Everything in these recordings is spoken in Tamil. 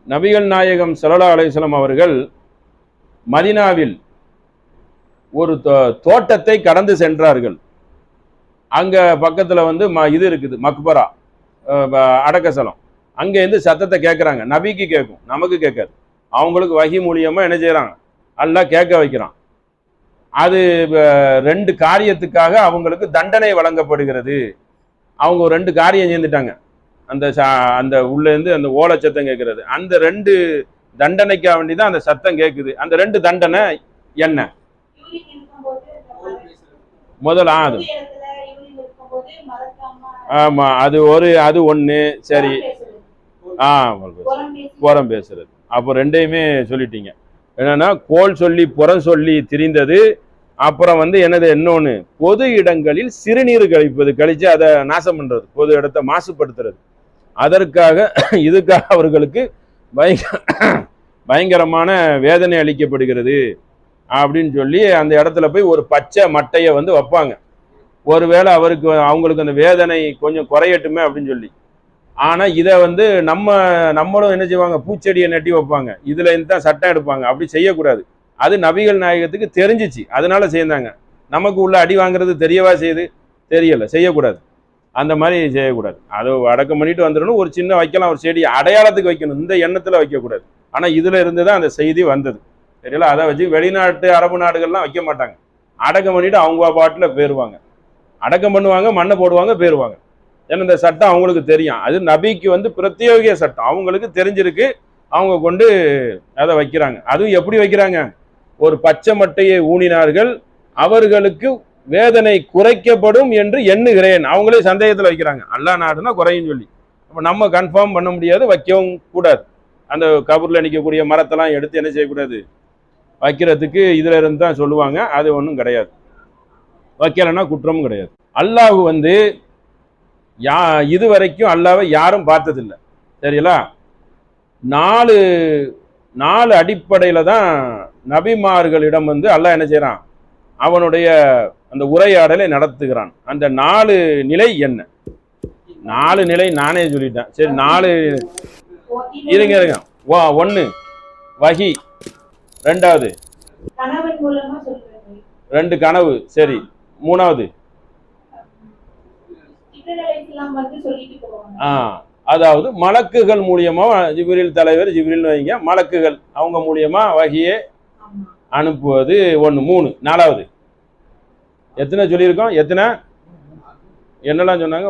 நபிகள் நாயகம் ஸல்லல்லாஹு அலைஹி வஸல்லம் அவர்கள் மதீனாவில் ஒரு தோட்டத்தை கடந்து சென்றார்கள். அங்க பக்கத்துல வந்து இது இருக்குது, மக்பரா, அடக்கசலம். அங்க இருந்து சத்தத்தை கேட்கறாங்க. நபிக்கு கேட்கும், நமக்கு கேட்காது. அவங்களுக்கு வஹி மூலியமா என்ன செய்யறாங்க, அல்லாஹ் கேட்க வைக்கிறான். அது ரெண்டு காரியத்துக்காக அவங்களுக்கு தண்டனை வழங்கப்படுகிறது. அவங்க ரெண்டு காரியம் செஞ்சுட்டாங்க. அந்த அந்த உள்ள இருந்து அந்த ஓலை சத்தம் கேட்கறது, அந்த ரெண்டு தண்டனைக்காக வேண்டிதான் அந்த சத்தம் கேட்குது. அந்த ரெண்டு தண்டனை என்ன? முதல்ல ஆமா, அது அது ஒண்ணு. சரி, புறம் பேசுறது. அப்போ ரெண்டையுமே சொல்லிட்டீங்க. என்னன்னா, கோல் சொல்லி புறம் சொல்லி திரிந்தது. அப்புறம் வந்து என்னது, இன்னொன்னு பொது இடங்களில் சிறுநீர் கழிச்சு அதை நாசம் பண்றது, பொது இடத்தை மாசுபடுத்துறது. அதற்காக இதுக்காக அவர்களுக்கு பயங்கரமான வேதனை அளிக்கப்படுகிறது அப்படின்னு சொல்லி அந்த இடத்துல போய் ஒரு பச்சை மட்டையை வந்து வைப்பாங்க. ஒருவேளை அவங்களுக்கு அந்த வேதனை கொஞ்சம் குறையட்டுமே அப்படின்னு சொல்லி. ஆனா இதை வந்து நம்மளும் என்ன செய்வாங்க, பூச்செடியை நட்டி வைப்பாங்க, இதுல இருந்து தான் சட்டம் எடுப்பாங்க. அப்படி செய்யக்கூடாது. அது நபிகள் நாயகத்துக்கு தெரிஞ்சிச்சு, அதனால செய்தாங்க. நமக்கு உள்ள அடி வாங்குறது தெரியவா செய்யுது? தெரியல, செய்யக்கூடாது. அந்த மாதிரி செய்யக்கூடாது. அது அடக்கம் பண்ணிட்டு வந்துடணும். ஒரு சின்ன வைக்கலாம், ஒரு செடி அடையாளத்துக்கு வைக்கணும், இந்த எண்ணத்துல வைக்கக்கூடாது. ஆனா இதுல இருந்து தான் அந்த செய்தி வந்தது, தெரியல. அதை வச்சு வெளிநாட்டு அரபு நாடுகள்லாம் வைக்க மாட்டாங்க. அடக்கம் பண்ணிட்டு அவங்க பாட்டுல போயிருவாங்க, அடக்கம் பண்ணுவாங்க, மண்ணை போடுவாங்க, போயிருவாங்க. ஏன்னா இந்த சட்டம் அவங்களுக்கு தெரியும். அது நபிக்கு வந்து பிரத்யேக சட்டம், அவங்களுக்கு தெரிஞ்சிருக்கு. அவங்க கொண்டு அதை வைக்கிறாங்க. அதுவும் எப்படி வைக்கிறாங்க? ஒரு பச்சை மட்டையை ஊனினார்கள், அவர்களுக்கு வேதனை குறைக்கப்படும் என்று எண்ணுகிறேன். அவங்களே சந்தேகத்தில் வைக்கிறாங்க. அல்லாஹ் நாடுனா குறையும் சொல்லி. அப்போ நம்ம கன்ஃபார்ம் பண்ண முடியாது, வைக்கவும் கூடாது. அந்த கபூர்ல நிற்கக்கூடிய மரத்தெல்லாம் எடுத்து என்ன செய்யக்கூடாது, வைக்கிறதுக்கு இதுல இருந்து தான் சொல்லுவாங்க. அது ஒன்றும் கிடையாது, வைக்கலைன்னா குற்றமும் கிடையாது. அல்லாஹ் வந்து இதுவரைக்கும் அல்லாவை யாரும் பார்த்ததில்லை, சரிங்களா? நாலு அடிப்படையில தான் நபிமார்களிடம் வந்து அல்லாஹ் என்ன செய்யறான், அவனுடைய அந்த உரையாடலை நடத்துகிறான். அந்த 4 நிலை என்ன? 4 நிலை நானே சொல்லிட்டேன். சரி, 4 இருங்க. 1 வஹி, 2வது 2 கனவு, சரி, 3வது அதாவது மலக்குகள் மூலியமா, ஜிப்ரீல் தலைவர், ஜிப்ரீல் வைங்க, மலக்குகள் அவங்க மூலியமா வஹியை அனுப்புவது 1. 3. 4வது எத்தனை சொல்லியிருக்கோம்? எத்தனை என்னெல்லாம் சொன்னாங்க?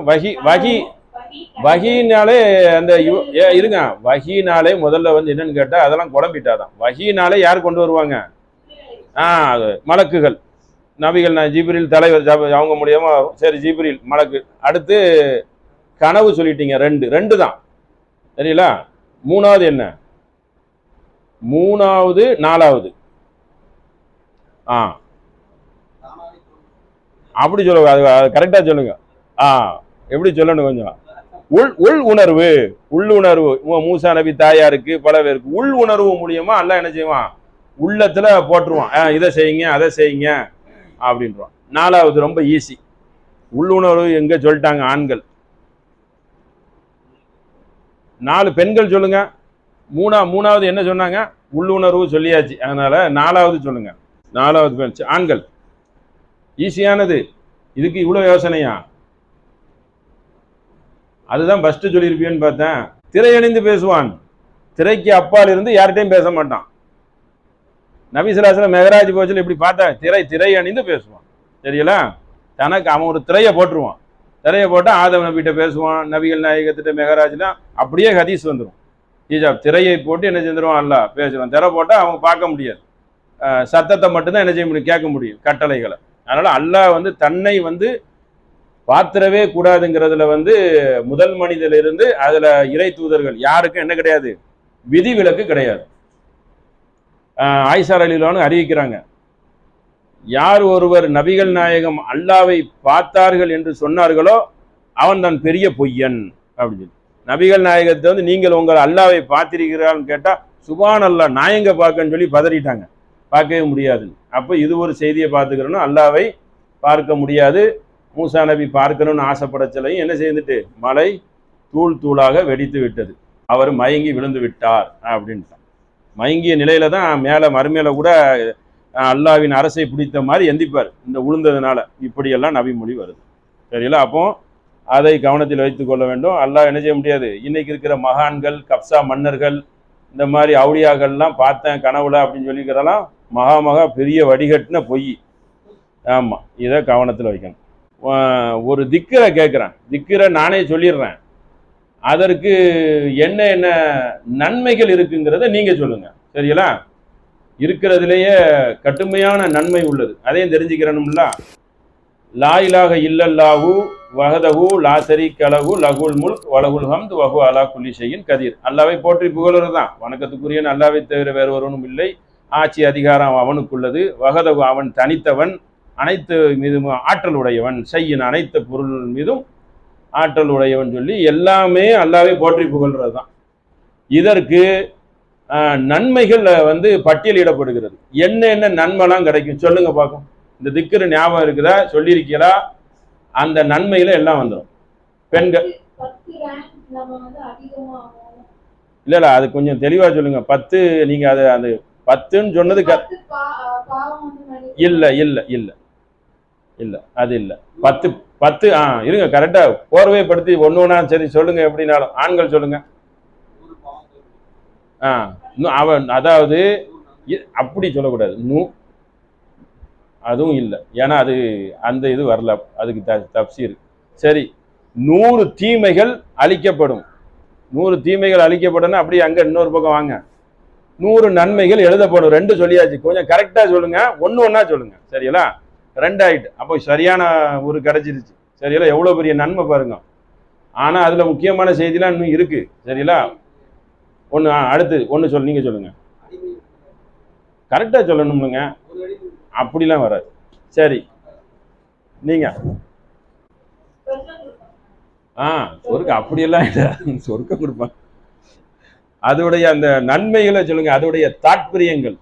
வஹினாலே அந்த இருங்க, வஹினாலே முதல்ல வந்து என்னன்னு கேட்டா அதெல்லாம் குழம்பிட்டாதான். வஹினாலே யார் கொண்டு வருவாங்க? மலக்குகள், நபிகள், ஜிப்ரீல் தலைவர் அவங்க மூலியமா. சரி, ஜிப்ரீல் மலக்கு. அடுத்து கனவு சொல்லிட்டீங்க, 2 தான், சரிங்களா? 3வது என்ன? 3வது 4வது அப்படி சொல்லுங்க, அது கரெக்டா சொல்லுங்க. எப்படி சொல்லணும் கொஞ்சம்? உள் உணர்வு, உள்ளுணர்வு. மூசா நபி தாயாருக்கு, பல பேருக்கு உள் உணர்வு மூலியமா அல்லாஹ் என்ன செய்வான், உள்ளத்துல போட்டுருவான். இதை செய்யுங்க, அதை செய்யுங்க அப்படின்றான். 4வது ரொம்ப ஈஸி. உள்ளுணர்வு எங்க சொல்லிட்டாங்க? ஆண்கள். 4 பெண்கள் சொல்லுங்க. 3வது என்ன சொன்னாங்க? உள்ளுணர்வு சொல்லியாச்சு, அதனால 4வது சொல்லுங்க. 4வது பெண், ஆண்கள். ஈஸியானது. இதுக்கு இவ்வளவு யோசனையா? அதுதான் ஃபர்ஸ்ட் சொல்லியிருப்பேன்னு பார்த்தேன். திரையணிந்து பேசுவான், திரைக்கு அப்பால் இருந்து யார்கிட்டையும் பேச மாட்டான். நபி ஸல்லல்லாஹு அலைஹி வஸல்லம் மெஹராஜ் போச்சுல இப்படி பார்த்தா திரை அணிந்து பேசுவான், தெரியல. தனக்கு அவன் ஒரு திரையை போட்டுருவான், திரையை போட்டால் ஆதம் நபிகிட்ட பேசுவான், நபிகள் நாயகத்திட்ட மெஹராஜ்லாம் அப்படியே ஹதீஸ் வந்துடும். ஹிஜாப் திரையை போட்டு என்ன செஞ்சிருவான், அல்லாஹ் பேசுவான். திரை போட்டால் அவங்க பார்க்க முடியாது, சத்தத்தை மட்டும்தான் என்ன செய்ய முடியும், கேட்க முடியும், கட்டளைகளை. அதனால அல்லாஹ் வந்து தன்னை வந்து பாத்திரவே கூடாதுங்கிறதுல வந்து முதல் மனிதனிலிருந்து அதுல இறை தூதர்கள் யாருக்கும் என்ன கிடையாது, விதிவிலக்கு கிடையாது. ஆயிஷா ரலியல்லாஹு அன்ஹா அறிவிக்கிறாங்க, யார் ஒருவர் நபிகள் நாயகம் அல்லாவை பார்த்தார்கள் என்று சொன்னார்களோ அவன் தான் பெரிய பொய்யன் அப்படின்னு சொல்லி. நபிகள் நாயகத்தை வந்து நீங்கள் உங்கள் அல்லாவை பார்த்திருக்கிறான்னு கேட்டா சுபான் அல்லா, நாயங்க பார்க்கன்னு சொல்லி பதறிட்டாங்க, பார்க்கவே முடியாது. அப்போ இது ஒரு செய்தியை பார்த்துக்கிறோன்னா அல்லாவை பார்க்க முடியாது. மூசா நபி பார்க்கணும்னு ஆசைப்படச்சலையும் என்ன செய்துட்டு மலை தூளாக வெடித்து விட்டது. அவர் மயங்கி விழுந்து விட்டார் அப்படின்ட்டான். மயங்கிய நிலையில தான் மேலே மறுமையில கூட அல்லாவின் அரசை பிடித்த மாதிரி எந்திப்பார் இந்த உளுந்ததுனால. இப்படியெல்லாம் நபிமொழி வருது. சரிங்களா? அப்போ அதை கவனத்தில் வைத்துக் கொள்ள வேண்டும். அல்லாஹ் என்ன செய்ய முடியாது. இன்னைக்கு இருக்கிற மகான்கள், கப்சா மன்னர்கள், இந்த மாதிரி அவுளியாக்கள்லாம் பார்த்தேன் கனவுல அப்படின்னு சொல்லிக்கிறதெல்லாம் மகா பெரிய வடிகட்டின பொய். ஆமாம், இதை கவனத்தில் வைக்கணும். ஒரு திக்கரை கேட்குறேன், திக்கரை நானே சொல்லிடுறேன், அதற்கு என்ன என்ன நன்மைகள் இருக்குங்கிறத நீங்கள் சொல்லுங்கள். சரிங்களா? இருக்கிறதுலேயே கடுமையான நன்மை உள்ளது, அதையும் தெரிஞ்சுக்கிறணும்ல. லா இலாஹ இல்லல்லாஹு வஹதஹு லா ஷரீக லஹு லஹுல் முல்க் வலஹுல் ஹம்து வஹு அலா குல்லி ஷைஇன் கதீர். அல்லாஹ்வை போற்றி புகழுறது தான். வணக்கத்துக்குரியன் அல்லாஹ்வை தவிர வேறு ஒருவனும் இல்லை. ஆட்சி அதிகாரம் அவனுக்குள்ளது. வஹதஹு அவன் தனித்தவன், அனைத்து மீதும் ஆற்றல் உடையவன். ஷைஇன் அனைத்து பொருள் மீதும் ஆற்றல் உடையவன் சொல்லி எல்லாமே அல்லாஹ்வை போற்றி புகழ்றது தான். இதற்கு நன்மைகள் பட்டியலிடப்படுகிறது. என்ன நன்மைலாம் கிடைக்கும் சொல்லுங்க பார்க்கும். இந்த திக்ரு ஞாபகம் இருக்குதா? சொல்லியிருக்கீங்களா? அந்த நன்மையில எல்லாம் வந்துடும். பெண்கள் இல்ல அது கொஞ்சம் தெளிவா சொல்லுங்க. 10 நீங்க அது 10ன்னு சொன்னது இல்ல இல்ல இல்ல இல்ல அது இல்ல. 10 இருங்க, கரெக்டா போர்வைப்படுத்தி ஒண்ணு. சரி சொல்லுங்க, எப்படினாலும் ஆண்கள் சொல்லுங்க. அவன் அதாவது அப்படி சொல்லக்கூடாது. அதுவும் இல்லை, ஏன்னா அது அந்த இது வரல, அதுக்கு தப்சீர். சரி, 100 தீமைகள் அழிக்கப்படும். 100 தீமைகள் அழிக்கப்படும். அப்படியே அங்க இன்னொரு பக்கம் வாங்க, 100 நன்மைகள் எழுதப்படும். 2 சொல்லியாச்சு. கொஞ்சம் கரெக்டா சொல்லுங்க, ஒண்ணா சொல்லுங்க. சரிங்களா? 2 ஆயிட்டு. அப்போ சரியான ஒரு கிடைச்சிருச்சு. சரிங்களா? எவ்வளவு பெரிய நன்மை பாருங்க. ஆனா அதுல முக்கியமான செய்திலாம் இன்னும் இருக்கு. சரிங்களா? அடுத்து ஒண்ணு நீங்க சொல்லுங்க. கரெக்டா சொல்லணும்னுங்க, அப்படிலாம் வராது. சரி, நீங்க சொர்க்கம் அப்படியெல்லாம் இல்லை, சொர்க்கம் கொடுப்பாங்க. அதோடைய அந்த நன்மைகளை சொல்லுங்க, அதோடைய தாற்பயங்கள்.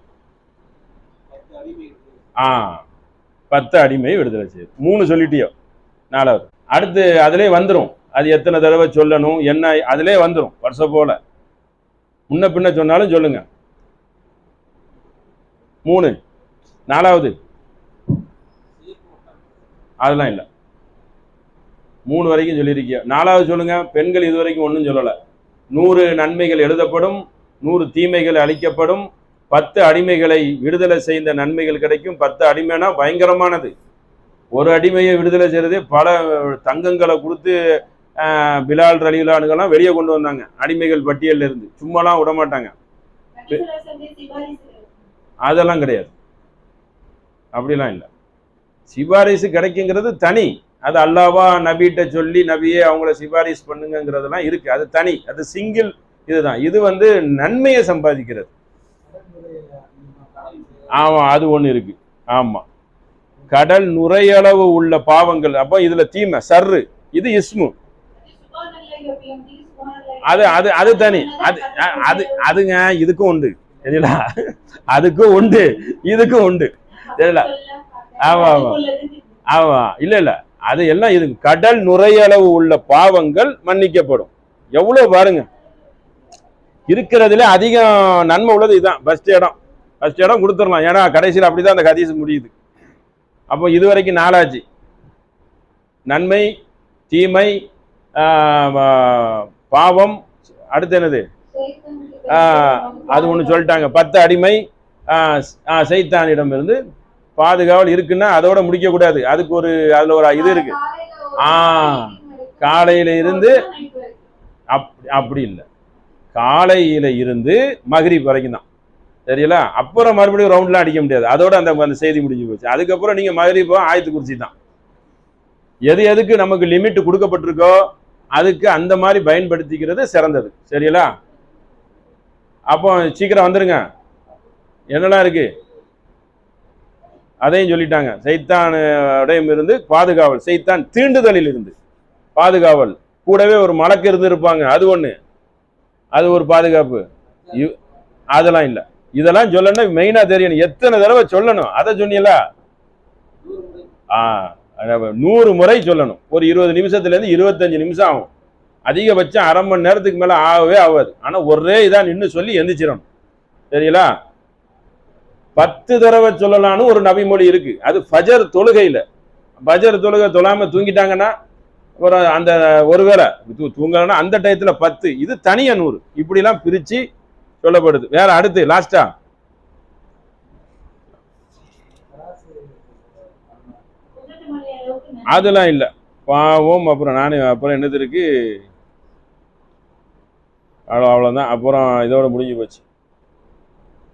10 அடிமை விடுதலை செய்யுது. 3 சொல்லிட்டியோ, 4வது. அடுத்து அதிலே வந்துடும். அது எத்தனை தடவை சொல்லணும் என்ன, அதிலே வந்துடும். வருஷம் போல முன்ன பின்ன சொன்னாலும் சொல்லுங்க. 3, 4வது அதெல்லாம் இல்லை. 3 வரைக்கும் சொல்லியிருக்கிய. 4வது சொல்லுங்க. பெண்கள் இது வரைக்கும் ஒன்றும் சொல்லலை. 100 நன்மைகள் எழுதப்படும், 100 தீமைகள் அளிக்கப்படும், 10 அடிமைகளை விடுதலை செய்த நன்மைகள் கிடைக்கும். 10 அடிமைனா பயங்கரமானது. ஒரு அடிமையை விடுதலை செய்யறதே பல தங்கங்களை கொடுத்து பிலால் ரலியல்லாஹுலாம் வெளியே கொண்டு வந்தாங்க அடிமைகள் பட்டியலில் இருந்து. சும்மாலாம் விட மாட்டாங்க. அதெல்லாம் கிடையாது, அப்படிலாம் இல்லை. சிபாரிசு கிடைக்குங்கிறது தனி. அது அல்லாவா நபிகிட்ட சொல்லி நபியே அவங்கள சிபாரிசு பண்ணுங்கிறதெல்லாம் இருக்கு. அது தனி, அது சிங்கிள். இதுதான். இது நன்மையை சம்பாதிக்கிறது. ஆமா, அது ஒண்ணு இருக்கு. ஆமா, கடல் நுரையளவு உள்ள பாவங்கள். அப்போ இதுல தீமை சர்ரு, இது இஸ்மு. அது அது அது தனி. அதுங்க இதுக்கும் உண்டு. சரிங்களா? அதுக்கும் உண்டு, இதுக்கும் உண்டு. சரிங்களா? ஆமா ஆமா ஆமா. இல்ல அது எல்லாம் இது கடல் நுரையளவு உள்ள பாவங்கள் மன்னிக்கப்படும். எவ்வளவு பாருங்க, இருக்கிறதுல அதிகம் நன்மை உள்ளது இதுதான். ஃபர்ஸ்ட் இடம் கொடுத்துடலாம். ஏன்னா கடைசியில் அப்படிதான் அந்த ஹதீஸ் முடியுது. அப்போ இதுவரைக்கும் 4 ஆச்சு. நன்மை, தீமை, பாவம். அடுத்து என்னது? அது ஒண்ணு சொல்லிட்டாங்க. 10 அடிமை, சைத்தானிடம் இருந்து பாதுகாவல் இருக்குன்னா அதோட முடிக்க கூடாது. அதுக்கு அதுல ஒரு இது இருக்கு. காலையில இருந்து அப்படி இல்லை, காலையில இருந்து மக்ரிப் வரைக்கும் தான். சரிங்களா? அப்புறம் மறுபடியும் ரவுண்ட்லாம் அடிக்க முடியாது. அதோட அந்த செய்தி முடிஞ்சு போச்சு. அதுக்கப்புறம் நீங்க மக்ரிப் ஆயத்து குறிச்சி தான். எதுக்கு நமக்கு லிமிட் கொடுக்கப்பட்டிருக்கோ அதுக்கு அந்த மாதிரி பயன்படுத்திக்கிறது சிறந்தது. சரிங்களா? அப்போ சீக்கிரம் வந்துருங்க. என்னெல்லாம் இருக்கு அதையும் சொல்லிட்டாங்க. சைத்தான் இருந்து பாதுகாவல், சைத்தான் தீண்டுதலில் இருந்து பாதுகாவல். கூடவே ஒரு மலக்கு இருந்து இருப்பாங்க, அது ஒண்ணு, அது ஒரு பாதுகாப்பு. அதெல்லாம் இல்லை. இதெல்லாம் சொல்லணும், மெயினா தெரியணும். எத்தனை தடவை சொல்லணும் அதை சொன்னீங்களா? 100 முறை சொல்லணும். ஒரு 20 நிமிஷத்துல இருந்து 25 நிமிஷம் ஆகும். அதிகபட்சம் அரை மணி நேரத்துக்கு மேல ஆகவே ஆகாது. ஆனா ஒரே இதா நின்று சொல்லி எந்திரிச்சிடணும். சரிங்களா? 10 தடவை சொல்லலான்னு ஒரு நபிமொழி இருக்கு. அது ஃபஜர் தொழுகையில. ஃபஜர் தொழுகை தொழாம தூங்கிட்டாங்கன்னா ஒரு அந்த ஒருவேளை தூங்கலன்னா அந்த டயத்துல 10, இது தனியா 100, இப்படிலாம் பிரிச்சு சொல்லப்படுது. வேற அடுத்து லாஸ்டா அதெல்லாம் இல்ல பாவம். அப்புறம் அப்புறம் என்னது இருக்கு, அவ்வளவுதான். அப்புறம் இதோட முடிஞ்சு போச்சு.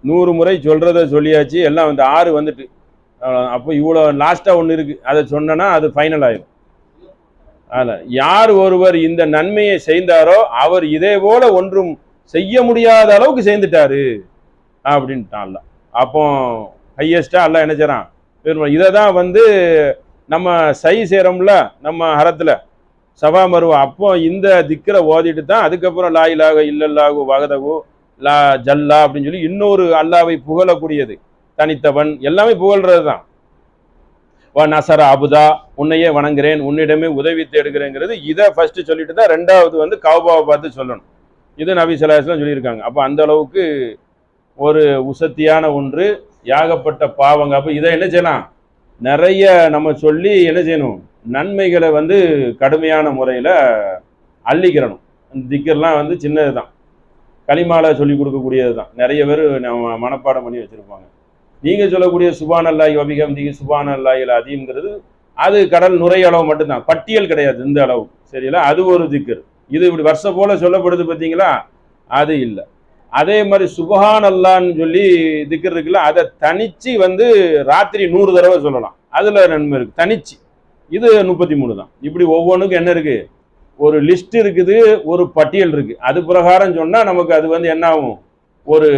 100 முறை சொல்றத சொல்லியாச்சு, எல்லாம் வந்து 6 வந்துட்டு. அப்போ இவ்வளோ லாஸ்டா ஒன்று இருக்கு, அதை சொன்னா அது ஃபைனல் ஆயிடும். அதில் யார் ஒருவர் இந்த நன்மையை செய்தாரோ அவர் இதே போல ஒன்றும் செய்ய முடியாத அளவுக்கு செய்துட்டாரு அப்படின்ட்டான். அப்போ ஹையஸ்டா அல்ல என்ன செய்றான், இதை தான் வந்து நம்ம சை செய்கிறோம்ல நம்ம ஹரத்தில் சபா மருவா, அப்போ இந்த திக்கரை ஓதிட்டு தான் அதுக்கப்புறம் லா இலாஹ இல்லல்லாஹு வஹதஹு லா ஜல்லா அப்படின்னு சொல்லி இன்னொரு அல்லாவை புகழக்கூடியது, தனித்தவன், எல்லாமே புகழ்றது தான். நசர அபுதா, உன்னையே வணங்குறேன், உன்னிடமே உதவி தேடுகிறேங்கிறது. இதை ஃபர்ஸ்ட் சொல்லிட்டு தான் ரெண்டாவது வந்து கௌபாவை பார்த்து சொல்லணும். இது நபி ஸல்லல்லாஹு அலைஹி வஸல்லம் சொல்லியிருக்காங்க. அப்போ அந்த அளவுக்கு ஒரு உசத்தியான ஒன்று, யாகப்பட்ட பாவங்க. அப்போ இதை என்ன செய்யலாம், நிறைய நம்ம சொல்லி என்ன செய்யணும், நன்மைகளை வந்து கடுமையான முறையில் அள்ளிக்கிறணும். அந்த திக்கர்லாம் வந்து சின்னது தான், களிமால சொல்லி கொடுக்கக்கூடியது தான். நிறைய பேர் நம்ம மனப்பாடம் பண்ணி வச்சுருப்பாங்க. நீங்கள் சொல்லக்கூடிய சுபானல்லாஹி வபிஹம்திஹி சுபானல்லாஹில் அதீம்ங்கிறது அது கடல் நுரையளவு மட்டும்தான், பட்டியல் கிடையாது இந்த அளவு. சரிங்களா? அது ஒரு திக்கர். இது இப்படி வருஷம் போல சொல்லப்படுது பார்த்தீங்களா, அது இல்லை. அதே மாதிரி சுபஹான் அல்லான்னு சொல்லி திக்கர் இருக்குல்ல, அதை தனிச்சு வந்து ராத்திரி 100 தடவை சொல்லலாம், அதுல நன்மை இருக்கு தனிச்சு. இது 33 தான். இப்படி ஒவ்வொன்றுக்கும் என்ன இருக்கு, ஒரு லிஸ்ட் இருக்குது, ஒரு பட்டியல் இருக்கு. அது பிரகாரம் சொன்னா நமக்கு அது வந்து என்ன ஆகும், ஒரு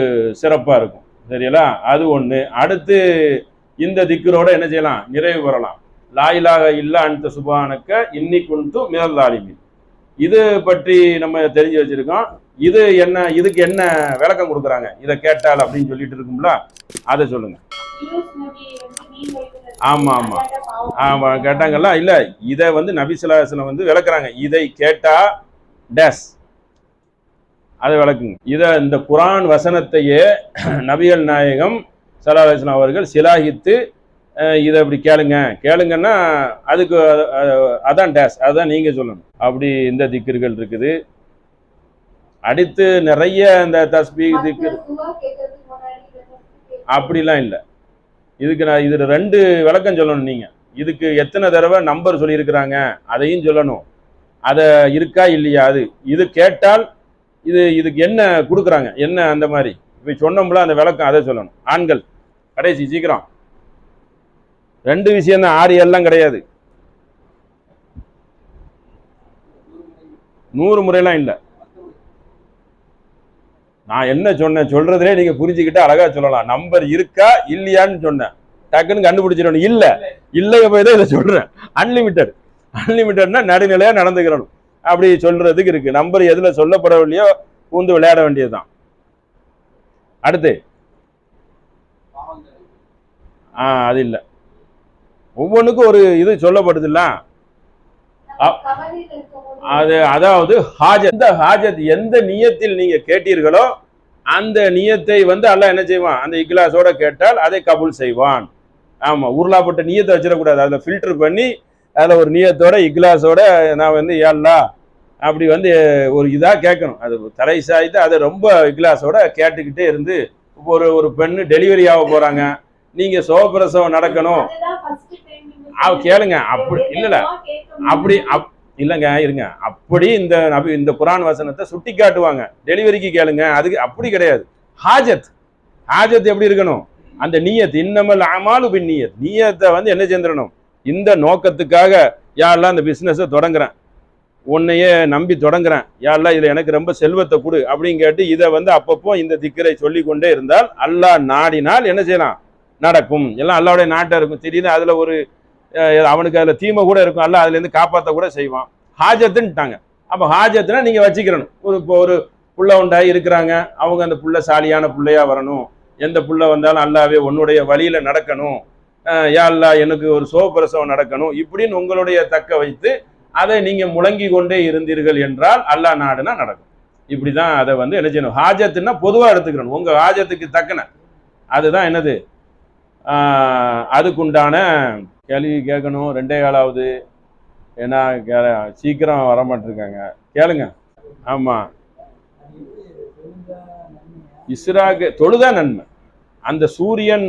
சிறப்பா இருக்கும். சரிங்களா? அது ஒண்ணு. அடுத்து இந்த திக்கரோட என்ன செய்யலாம், நிறைவு பெறலாம். லா இலாஹ இல்லா அன்த சுப்ஹானக இன்னி குன்து மினல் ஸாலிமீன். இது பற்றி நம்ம தெரிஞ்சு வச்சிருக்கோம். இது என்ன, இதுக்கு என்ன விளக்கம் கொடுக்குறாங்க இதை கேட்டால் அப்படின்னு சொல்லிட்டு இருக்கும்ல, அதை சொல்லுங்க. ஆமா ஆமா ஆமா கேட்டாங்கல்ல, இல்ல இதை வந்து நபி ஸல்லல்லாஹு அலைஹி வஸல்லம் வந்து விளக்குறாங்க. இதை கேட்டா டேஸ், அதை விளக்குங்க. இதை இந்த குர்ஆன் வசனத்தையே நபிகள் நாயகம் ஸல்லல்லாஹு அலைஹி வஸல்லம் அவர்கள் சிலாகித்து இதை அப்படி கேளுங்கன்னா அதுக்கு அதான் டேஸ், அதுதான் நீங்க சொல்லணும். அப்படி இந்த திக்ர்கள் இருக்குது. அடுத்து நிறைய இந்த தஸ்பீஹ் திக்ர் அப்படிலாம் இல்லை. இதுக்கு நான் இதுல 2 விளக்கம் சொல்லணும். நீங்க இதுக்கு எத்தனை தடவை நம்பர் சொல்லியிருக்கிறாங்க அதையும் சொல்லணும். அதை இருக்கா இல்லையா, அது இது கேட்டால் இதுக்கு என்ன கொடுக்குறாங்க என்ன, அந்த மாதிரி இப்போ சொன்னோம்ல அந்த விளக்கம், அதை சொல்லணும். ஆண்கள் கடைசி சீக்கிரம் 2 விஷயம் தான், 6 எல்லாம் கிடையாது. 100 முறையெல்லாம் இல்லை. நான் என்ன சொன்னேன் சொல்றதுலே நீங்க புரிஞ்சுக்கிட்டு அழகா சொல்லலாம். நம்பர் இருக்கா இல்லையான்னு சொன்னேன், டக்குன்னு கண்டுபிடிச்சிடணும். இல்லைய போய் தான் இதை சொல்றேன். அன்லிமிட்டட்னா நடுநிலையா நடந்துக்கிறணும், அப்படி சொல்றதுக்கு இருக்கு. நம்பர் எதுல சொல்லப்படவில்லையோ பூந்து விளையாட வேண்டியதுதான். அடுத்து அது இல்லை, ஒவ்வொன்றுக்கும் ஒரு இது சொல்லப்படுது இல்ல. அது அதாவது ஹாஜத் எந்த நியத்தில் நீங்க கேட்டீர்களோ அந்த நியத்தை வந்து அல்லாஹ் என்ன செய்வான், அந்த இக்லாஸோட கேட்டால் அதை கபூல் செய்வான். ஆமா, உருளாப்பட்ட நியத்தை வச்சிடக்கூடாது, அதில் ஃபில்டர் பண்ணி அதில் ஒரு நியத்தோட இக்லாஸோட நான் வந்து ஏல்லா அப்படி வந்து ஒரு இதா கேட்கணும். அது தலை சாய்த்து அதை ரொம்ப இக்லாஸோட கேட்டுக்கிட்டே இருந்து, ஒரு பெண்ணு டெலிவரி ஆக போறாங்க, நீங்க சோபிரசவம் நடக்கணும் கேளுங்க. அப்படி இல்ல அப்படி இல்லைங்க இருங்க, அப்படி இந்த குர்ஆன் வசனத்தை சுட்டி காட்டுவாங்க. டெலிவரிக்கு கேளுங்க, அதுக்கு அப்படி கிடையாது. ஹாஜத் எப்படி இருக்கணும், அந்த நியத், இன்னமல் அமாலு பின் நியத், நியத்தை வந்து என்ன செஞ்சிடணும், இந்த நோக்கத்துக்காக யாரெல்லாம் இந்த பிசினஸை தொடங்குறேன், உன்னையே நம்பி தொடங்குறேன், யாரெல்லாம் இதுல எனக்கு ரொம்ப செல்வத்தை கொடு அப்படின்னு கேட்டு இதை வந்து அப்பப்போ இந்த திக்கரை சொல்லி கொண்டே இருந்தால் அல்லாஹ் நாடினால் என்ன செய்யலாம், நடக்கும். எல்லாம் அல்லாஹ்வுடைய நாட்டா இருக்கும். திடீர்னு அதுல ஒரு அவனுக்கு அதுல தீமை கூட இருக்கும், அல்லாஹ் அதுல இருந்து காப்பாற்ற கூட செய்வான். ஹாஜத்துன்ட்டாங்க. அப்ப ஹாஜத்துனா நீங்க வச்சுக்கிறணும். இப்போ ஒரு புள்ள உண்டாகி இருக்கிறாங்க, அவங்க அந்த புள்ள சாலியான புள்ளையா வரணும், எந்த புள்ள வந்தாலும் அல்லாவே உன்னுடைய வழியில நடக்கணும், யா அல்லாஹ் எனக்கு ஒரு சோபிரசவம் நடக்கணும், இப்படின்னு உங்களுடைய தக்க வைத்து அதை நீங்க முழங்கி கொண்டே இருந்தீர்கள் என்றால் அல்லாஹ் நாடுனா நடக்கும். இப்படிதான் அதை வந்து என்ன செய்யணும். ஹாஜத்துன்னா பொதுவா எடுத்துக்கிறோம், உங்க ஹாஜத்துக்கு தக்கன. அதுதான் என்னது அதுக்குண்டான கேள்வி கேட்கணும். 2 காலாவது ஏன்னா சீக்கிரம் வரமாட்டிருக்காங்க, கேளுங்க. ஆமா, இஸ்ராக்கு தொழுதா நன்மை. அந்த சூரியன்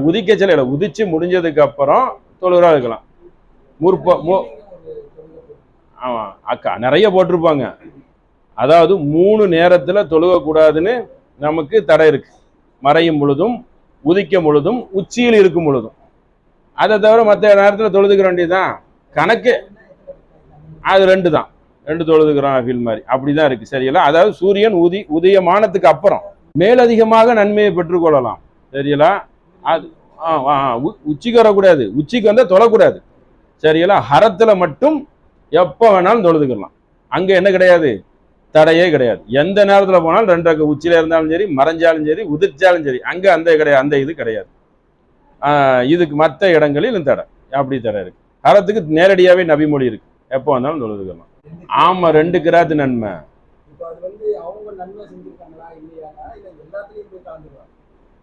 உதிக்க சில உதிச்சு முடிஞ்சதுக்கு அப்புறம் தொழுகிறா இருக்கலாம். ஆமா அக்கா நிறைய போட்டிருப்பாங்க. அதாவது 3 நேரத்துல தொழுகக்கூடாதுன்னு நமக்கு தடை இருக்கு. மறையும் பொழுதும், உதிக்கும் பொழுதும், உச்சியில் இருக்கும் பொழுதும். அதை தவிர மற்ற நேரத்தில் தொழுதுக்க வேண்டியதுதான் கணக்கு. அது 2 தான், 2 தொழுதுக்கிறோம் ஃபீல் மாதிரி அப்படிதான் இருக்கு. சரிங்களா? அதாவது சூரியன் உதயமானத்துக்கு அப்புறம் மேலதிகமாக நன்மையை பெற்றுக்கொள்ளலாம். சரிங்களா? அது உச்சிக்கு வரக்கூடாது, உச்சிக்கு வந்தா தொழக்கூடாது. சரிங்களா? ஹரத்துல மட்டும் எப்போ வேணாலும் தொழுதுக்கலாம். அங்க என்ன கிடையாது, தடையே கிடையாது. எந்த நேரத்துல போனாலும் 2 உச்சியில இருந்தாலும் சரி, மறைஞ்சாலும் சரி, உதிர்ச்சாலும் சரி, அங்க அந்த கிடையாது, அந்த இது கிடையாது. இதுக்கு மற்ற இடங்களில் தடை, அப்படி தடை இருக்கு. ஹரத்துக்கு நேரடியாவே நபிமொழி இருக்கு, எப்போ வந்தாலும் தொழுதுக்கலாம். ஆமா, 2 கிராத்து நன்மை.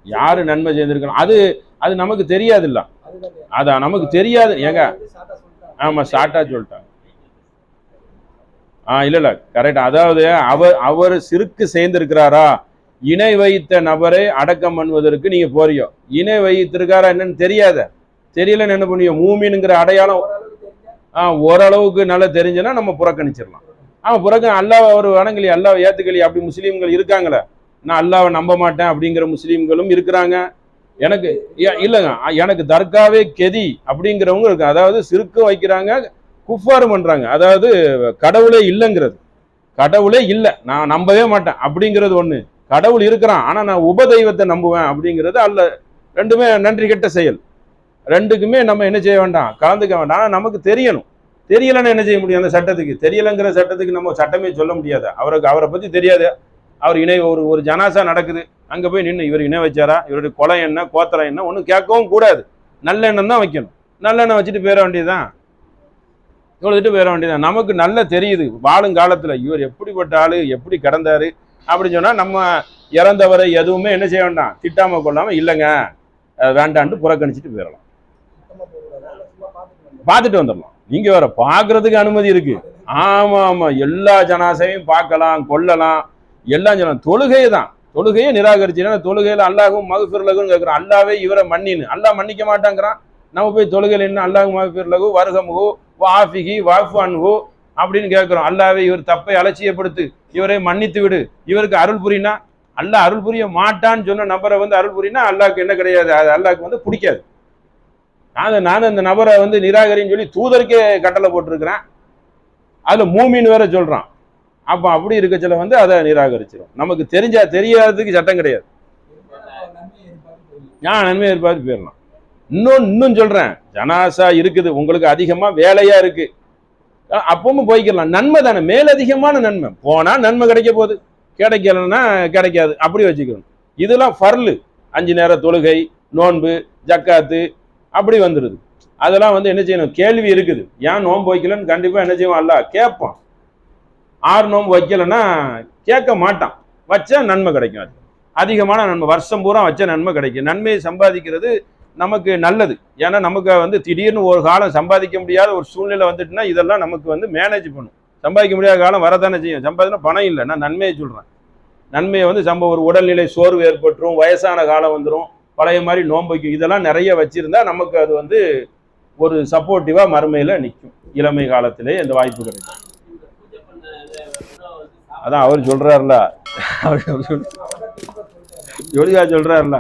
யாரு நன்மை செய்திருக்கலாம் அது அது நமக்கு தெரியாது இல்ல, அதான் நமக்கு தெரியாது. ஏங்க ஆமா ஷார்ட்டா சொல்லிட்டாங்க. இல்ல கரெக்ட். அதாவது அவர் சிறுக்கு சேர்ந்திருக்கிறாரா, இணை வைத்த நபரை அடக்கம் பண்ணுவதற்கு நீங்க போறியோ, இணை வைத்திருக்காரா என்னன்னு தெரியாத, தெரியலன்னு என்ன பண்ணியோ, மூமின்ங்கிற அடையாளம் ஓரளவுக்கு நல்லா தெரிஞ்சுன்னா நம்ம புறக்கணிச்சிடலாம். அல்லாஹ் அவர் வணங்கலி, அல்லாஹ் ஏத்துக்கலி, அப்படி முஸ்லீம்கள் இருக்காங்களே. நான் அல்லாஹ்வை நம்ப மாட்டேன் அப்படிங்கிற முஸ்லீம்களும் இருக்கிறாங்க. எனக்கு இல்லைங்க, எனக்கு தர்காவே கெதி அப்படிங்கிறவங்க இருக்கு. அதாவது சிறுக்கும் வைக்கிறாங்க, குஃபாரும் பண்றாங்க. அதாவது கடவுளே இல்லைங்கிறது, கடவுளே இல்லை நான் நம்பவே மாட்டேன் அப்படிங்கிறது ஒண்ணு. கடவுள் இருக்கிறான் ஆனா நான் உபதெய்வத்தை நம்புவேன் அப்படிங்கிறது அல்ல. ரெண்டுமே நன்றி கெட்ட செயல். 2க்குமே நம்ம என்ன செய்ய வேண்டாம், கலந்துக்க வேண்டாம். ஆனா நமக்கு தெரியணும். தெரியலன்னு என்ன செய்ய முடியும், அந்த சட்டத்துக்கு தெரியலங்கிற சட்டத்துக்கு நம்ம சட்டமே சொல்ல முடியாது. அவரை பத்தி தெரியாது. அவர் இணை ஒரு ஜனாசா நடக்குது, அங்க போய் நின்று இவர் இணை வச்சாரா, இவருடைய கொலை என்ன, கோத்தரம் என்ன, ஒன்றும் கேட்கவும் கூடாது. நல்லெண்ணம் தான் வைக்கணும். நல்லெண்ணெய் வச்சுட்டு போயிட வேண்டியதுதான், தொழுதுட்டு போயிட வேண்டியதான். நமக்கு நல்லா தெரியுது வாழுங்காலத்துல இவர் எப்படிப்பட்ட ஆளு, எப்படி கிடந்தாரு அப்படின்னு சொன்னா நம்ம இறந்தவரை எதுவுமே என்ன செய்ய வேண்டாம், திட்டாம கொள்ளாம இல்லைங்க வேண்டான்ட்டு புறக்கணிச்சுட்டு போயிடலாம், பார்த்துட்டு வந்துடலாம். நீங்க வேற பாக்குறதுக்கு அனுமதி இருக்கு. ஆமா ஆமா, எல்லா ஜனாசையும் பார்க்கலாம், கொல்லலாம், எல்லாம் சொல்லலாம். தொழுகையை தான், தொழுகையை நிராகரிச்சுன்னா தொழுகையில அல்லாஹும் மகஃபிர்லகுன்னு கேட்குறான். அல்லாவே இவரை மன்னின்னு, அல்லாஹ் மன்னிக்க மாட்டாங்கிறான். நம்ம போய் தொழுகையில் என்ன அல்லாஹ் மகஃபிர்லகு வர்ஹம்ஹு வஆஃபிஹி வஅஃபு அன்ஹு அப்படின்னு கேட்கிறோம். அல்லாவே இவர் தப்பை அலட்சியப்படுத்து, இவரை மன்னித்து விடு, இவருக்கு அருள் புரினா. அல்லாஹ் அருள் புரிய மாட்டான்னு சொன்ன நபரை வந்து அருள் புரினா அல்லாஹ்க்கு என்ன கிடையாது, அது அல்லாஹ்க்கு வந்து பிடிக்காது. நான் அந்த நபரை வந்து நிராகரின்னு சொல்லி தூதருக்கே கட்டளை போட்டிருக்கிறேன், அதுல மூமின்னு வேற சொல்றான். அப்ப அப்படி இருக்கச்சல வந்து அதை நிராகரிச்சிடும். நமக்கு தெரியாததுக்கு சட்டம் கிடையாது. நன்மை எதிர்பார்த்து போயிடலாம். இன்னும் சொல்றேன், ஜனாசா இருக்குது, உங்களுக்கு அதிகமா வேலையா இருக்கு, அப்பவும் போய்க்கலாம். நன்மை தானே, மேலதிகமான நன்மை. போனா நன்மை கிடைக்க போகுது, கிடைக்கலன்னா கிடைக்காது, அப்படி வச்சுக்கணும். இதெல்லாம் ஃபர்லு, 5 நேர தொழுகை, நோன்பு, ஜக்காத்து அப்படி வந்துடுது. அதெல்லாம் வந்து என்ன செய்யணும், கேள்வி இருக்குது. ஏன் நோன்பு வைக்கலன்னு கண்டிப்பா என்ன செய்வோம், அல்லாஹ் கேட்பான். 6 நோன்பு வைக்கலன்னா கேட்க மாட்டான், வச்சா நன்மை கிடைக்கும். அது அதிகமான நன்மை, வருஷம் பூரா வச்ச நன்மை கிடைக்கும். நன்மையை சம்பாதிக்கிறது நமக்கு நல்லது. ஏன்னா நமக்கு வந்து திடீர்னு ஒரு காலம் சம்பாதிக்க முடியாத ஒரு சூழ்நிலை வந்துட்டுனா இதெல்லாம் நமக்கு வந்து மேனேஜ் பண்ணும். சம்பாதிக்க முடியாத காலம் வரதானே செய்யும். சம்பாதினா பணம் இல்லை, நான் நன்மையை சொல்றேன். நன்மையை வந்து ஒரு உடல்நிலை சோர்வு ஏற்பட்டுரும், வயசான காலம் வந்துடும், பழைய மாதிரி நோன்புக்கு இதெல்லாம் நிறைய வச்சிருந்தா நமக்கு அது வந்து ஒரு சப்போர்ட்டிவா மறுமையில நிற்கும். இளமை காலத்திலே இந்த வாய்ப்பு கிடைக்கும். அதான் அவர் சொல்றாருல, ஜோலியா சொல்றாருல,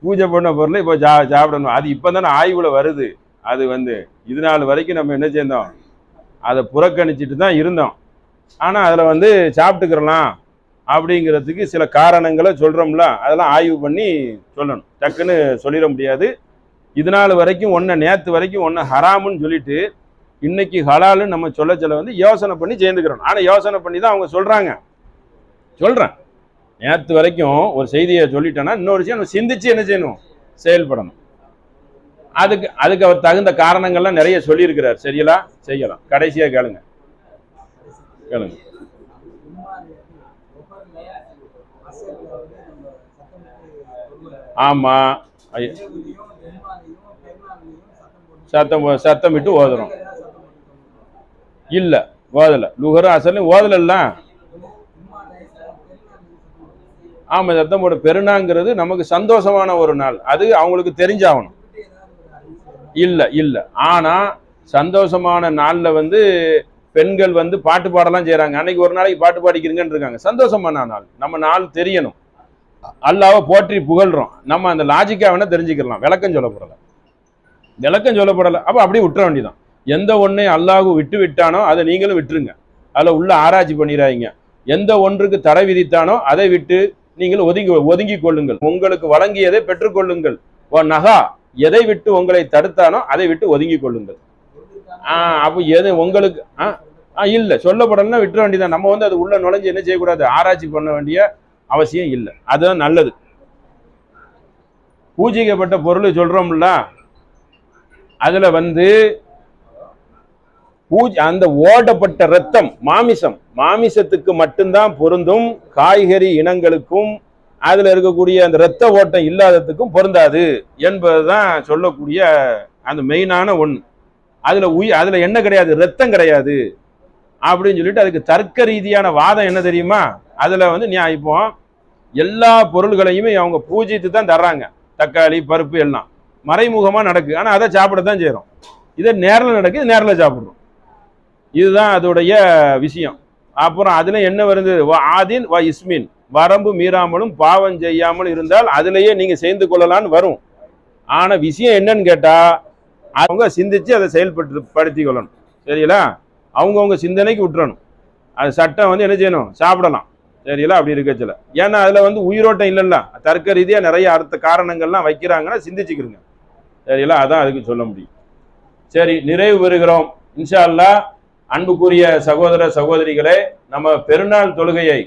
பூஜை பண்ண பொருளை இப்போ சாப்பிடணும். அது இப்போ தானே ஆய்வுல வருது. அது வந்து இது நாள் வரைக்கும் நம்ம என்ன செய்தோம், அதை புறக்கணிச்சிட்டு தான் இருந்தோம். ஆனால் அதில் வந்து சாப்பிட்டுக்கிறலாம் அப்படிங்கிறதுக்கு சில காரணங்களை சொல்கிறோம்ல, அதெல்லாம் ஆய்வு பண்ணி சொல்லணும். டக்குன்னு சொல்லிட முடியாது. இது நாள் வரைக்கும் நேற்று வரைக்கும் ஹராமுன்னு சொல்லிட்டு இன்னைக்கு ஹலாலுன்னு நம்ம சொல்ல வந்து யோசனை பண்ணி சேர்ந்துக்கிறோம். ஆனால் யோசனை பண்ணி தான் அவங்க சொல்கிறேன். நேற்று வரைக்கும் ஒரு செய்தியை சொல்லிட்டேன்னா இன்னொரு விஷயம் நம்ம சிந்திச்சு என்ன செய்யணும், செயல்படணும். அதுக்கு அதுக்கு அவர் தகுந்த காரணங்கள்லாம் நிறைய சொல்லியிருக்கிறார். சரிங்களா? செய்யலாம். கடைசியா கேளுங்க கேளுங்க. ஆமா, சத்தமிட்டு ஓதுறோம். இல்ல ஓதல, லுஹர் அசர்லையும் ஓதல. ஆமா, சத்தம் போட. பெருநாங்கிறது நமக்கு சந்தோஷமான ஒரு நாள், அது அவங்களுக்கு தெரிஞ்சாகணும். இல்ல இல்ல, ஆனா சந்தோஷமான நாள்ல வந்து பெண்கள் வந்து பாட்டு பாடலாம் செய்யறாங்க. அன்னைக்கு ஒரு நாளைக்கு பாட்டு பாடிக்கிறீங்கன்னு இருக்காங்க. சந்தோஷமான நாள், நம்ம நாள் தெரியணும். அல்லாஹ்வை போற்றி புகழ்றோம். நம்ம அந்த லாஜிக்கா வேணா தெரிஞ்சுக்கலாம். விளக்கம் சொல்லப்படல. அப்ப அப்படியே விட்டுற வேண்டியதான். எந்த ஒன்றை அல்லாஹ் விட்டு விட்டானோ அதை நீங்களும் விட்டுருங்க. அதுல உள்ள ஆராய்ச்சி பண்ணிடாதீங்க. எந்த ஒன்றுக்கு தடை விதித்தானோ அதை விட்டு நீங்கள் ஒதுங்கி கொள்ளுங்கள். உங்களுக்கு வழங்கியதை பெற்றுக்கொள்ளுங்கள். நகா எதை விட்டு உங்களை தடுத்தானோ அதை விட்டு ஒதுங்கி கொள்ளுங்கள். அப்ப எது உங்களுக்கு இல்ல சொல்லப்படலன்னா விட்டுற வேண்டியதான். நம்ம வந்து அது உள்ள நுழைஞ்சு என்ன செய்யக்கூடாது, ஆராய்ச்சி பண்ண வேண்டிய அவசியம் இல்லை. அதுதான் நல்லது. பூஜிக்கப்பட்ட பொருள் சொல்றோம்ல, அதுல வந்து அந்த ஓடப்பட்ட ரத்தம் மாமிசத்துக்கு மட்டும்தான் பொருந்தும். காய்கறி இனங்களுக்கும் அதுல இருக்கக்கூடிய அந்த ரத்த ஓட்டம் இல்லாததுக்கும் பொருந்தாது என்பதுதான் சொல்லக்கூடிய அந்த மெயினான ஒண்ணு. அதுல என்ன கிடையாது, ரத்தம் கிடையாது அப்படின்னு சொல்லிட்டு அதுக்கு தர்க்க ரீதியான வாதம் என்ன தெரியுமா? அதுல வந்து இப்போ எல்லா பொருள்களையுமே அவங்க பூஜித்து தான் தர்றாங்க. தக்காளி, பருப்பு எல்லாம் மறைமுகமா நடக்கு. ஆனா அதை சாப்பிடத்தான் செய்யறோம். இதை நேரில் நடக்குது, நேரில் சாப்பிடுறோம். இதுதான் அதோடைய விஷயம். அப்புறம் அதுல என்ன வருது, ஆதின் வ இஸ்மின், வரம்பு மீறாமலும் பாவம் செய்யாமலும் இருந்தால் அதுலயே நீங்க சேர்ந்து கொள்ளலான்னு வரும். ஆனா விஷயம் என்னன்னு கேட்டா, அவங்க சிந்திச்சு அதை செயல்படுத்தி கொள்ளணும். சரிங்களா? அவங்கவுங்க சிந்தனைக்கு விட்டுறணும். அது சட்டம் வந்து என்ன செய்யணும், சாப்பிடலாம். சரிங்களா? அப்படி இருக்கச்சுல. ஏன்னா அதுல வந்து உயிரோட்டம் இல்லைல்ல, தர்க்க ரீதியா நிறைய அடுத்த காரணங்கள்லாம் வைக்கிறாங்கன்னா சிந்திச்சுக்கிறோங்க. சரிங்களா? அதான் அதுக்கு சொல்ல முடியும். சரி, நிறைவு பெறுகிறோம் இன்ஷா அல்லாஹ். அன்புக்குரிய சகோதர சகோதரிகளே, நம்ம பெருநாள் தொழுகையை,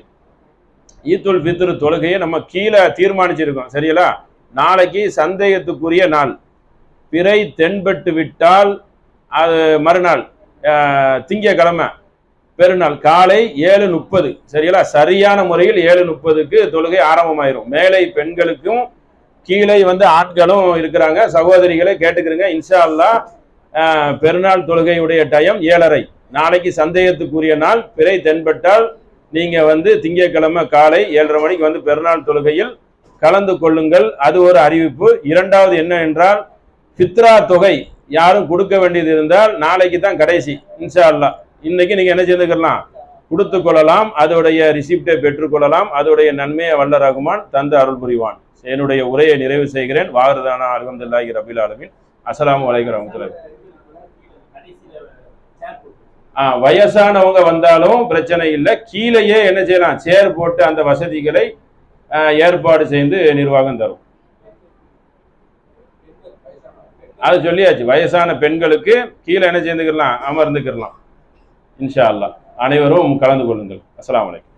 ஈத்துல் ஃபித்ர் தொழுகையை நம்ம கீழே தீர்மானிச்சிருக்கோம். சரிங்களா? நாளைக்கு சந்தேகத்துக்குரிய நாள். பிறை தென்பட்டு விட்டால் அது மறுநாள் திங்கக்கிழமை பெருநாள் காலை 7:30. சரிங்களா? சரியான முறையில் 7:30க்கு தொழுகை ஆரம்பமாயிரும். மேலை பெண்களுக்கும் கீழே வந்து ஆண்களும் இருக்கிறாங்க. சகோதரிகளை கேட்டுக்கிறீங்க. இன்ஷா அல்லாஹ் பெருநாள் தொழுகையுடைய டைம் 7:30. நாளைக்கு சந்தேகத்துக்குரிய நாள். பிறை தென்பட்டால் நீங்க வந்து திங்கட்கிழமை காலை 7:30 மணிக்கு வந்து பெருநாள் தொழுகையில் கலந்து கொள்ளுங்கள். அது ஒரு அறிவிப்பு. இரண்டாவது என்ன என்றால், ஃபித்ரா தொகை யாரும் கொடுக்க வேண்டியது இருந்தால் நாளைக்கு தான் கடைசி இன்ஷா அல்லாஹ். இன்னைக்கு நீங்க என்ன செய்துக்கலாம், கொடுத்து கொள்ளலாம். அதோடைய ரிசிப்டை பெற்றுக்கொள்ளலாம். அதோடைய நன்மையை வல்ல ரஹ்மான் தந்து அருள் புரிவான். என்னுடைய உரையை நிறைவு செய்கிறேன். வாஹிருதானா அல்ஹம்துலில்லாஹி ரப்பில் ஆலமீன். அஸ்ஸலாமு அலைக்கும் வரஹ்மத்துல்லாஹி. வயசானவங்க வந்தாலும் பிரச்சனை இல்லை. கீழேயே என்ன செய்யலாம், சேர் போட்டு அந்த வசதிகளை ஏற்பாடு செய்து நிர்வாகம் தரும். அது சொல்லியாச்சு. வயசான பெண்களுக்கு கீழே என்ன செய்துக்கலாம், அமர்ந்துக்கலாம். இன்ஷா அல்லாஹ். அனைவரும் கலந்து கொள்ளுங்கள். அஸ்ஸலாமு அலைக்கும்.